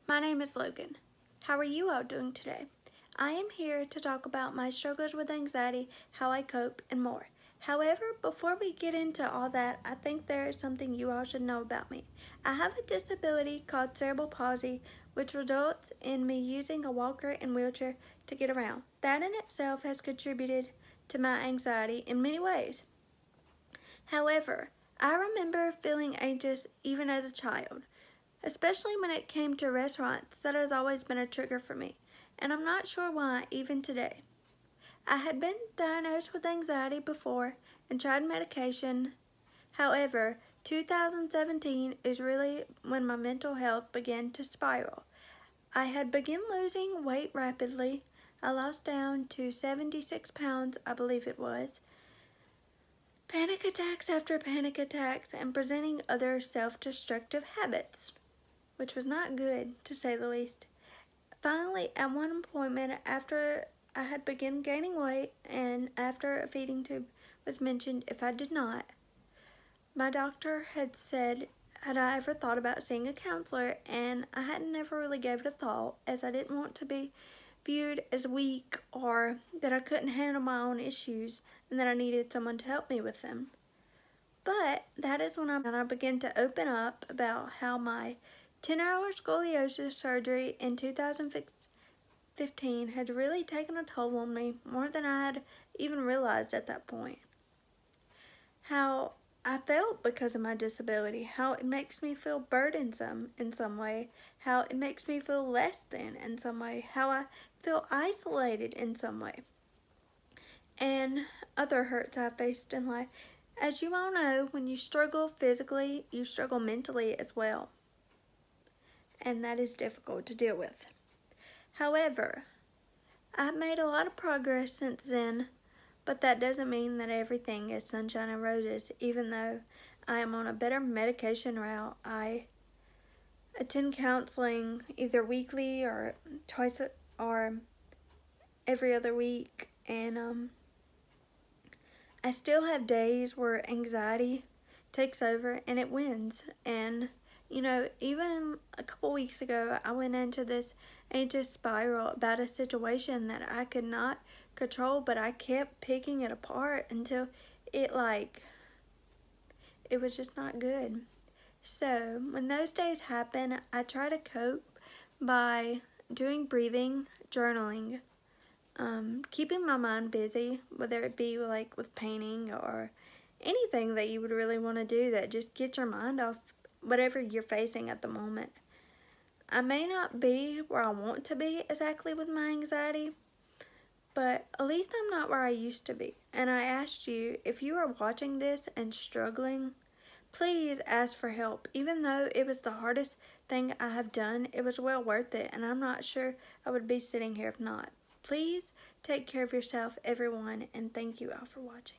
My name is Logan. How are you all doing today? I am here to talk about my struggles with anxiety, how I cope, and more. However, before we get into all that, I think there is something you all should know about me. I have a disability called cerebral palsy, which results in me using a walker and wheelchair to get around. That in itself has contributed to my anxiety in many ways. However, I remember feeling anxious even as a child, especially when it came to restaurants. That has always been a trigger for me, and I'm not sure why even today. I had been diagnosed with anxiety before and tried medication. However, 2017 is really when my mental health began to spiral. I had begun losing weight rapidly. I lost down to 76 pounds, I believe it was. Panic attacks after panic attacks and presenting other self-destructive habits, which was not good, to say the least. Finally, at one appointment, after I had begun gaining weight and after a feeding tube was mentioned if I did not, my doctor had said, had I ever thought about seeing a counselor, and I hadn't never really gave it a thought, as I didn't want to be viewed as weak or that I couldn't handle my own issues and that I needed someone to help me with them. But that is when I began to open up about how my 10-hour scoliosis surgery in 2015 had really taken a toll on me, more than I had even realized at that point. How I felt because of my disability, how it makes me feel burdensome in some way, how it makes me feel less than in some way, how I feel isolated in some way, and other hurts I faced in life. As you all know, when you struggle physically, you struggle mentally as well, and that is difficult to deal with. However, I've made a lot of progress since then, but that doesn't mean that everything is sunshine and roses. Even though I am on a better medication route, I attend counseling either weekly or twice or every other week, and I still have days where anxiety takes over and it wins. And, even a couple weeks ago, I went into this anxious spiral about a situation that I could not control, but I kept picking it apart until it, it was just not good. So, when those days happen, I try to cope by doing breathing, journaling, keeping my mind busy, whether it be like with painting or anything that you would really want to do that just gets your mind off whatever you're facing at the moment. I may not be where I want to be exactly with my anxiety, but at least I'm not where I used to be. And I asked you, if you are watching this and struggling, please ask for help. Even though it was the hardest thing I have done, it was well worth it, and I'm not sure I would be sitting here if not. Please take care of yourself, everyone, and thank you all for watching.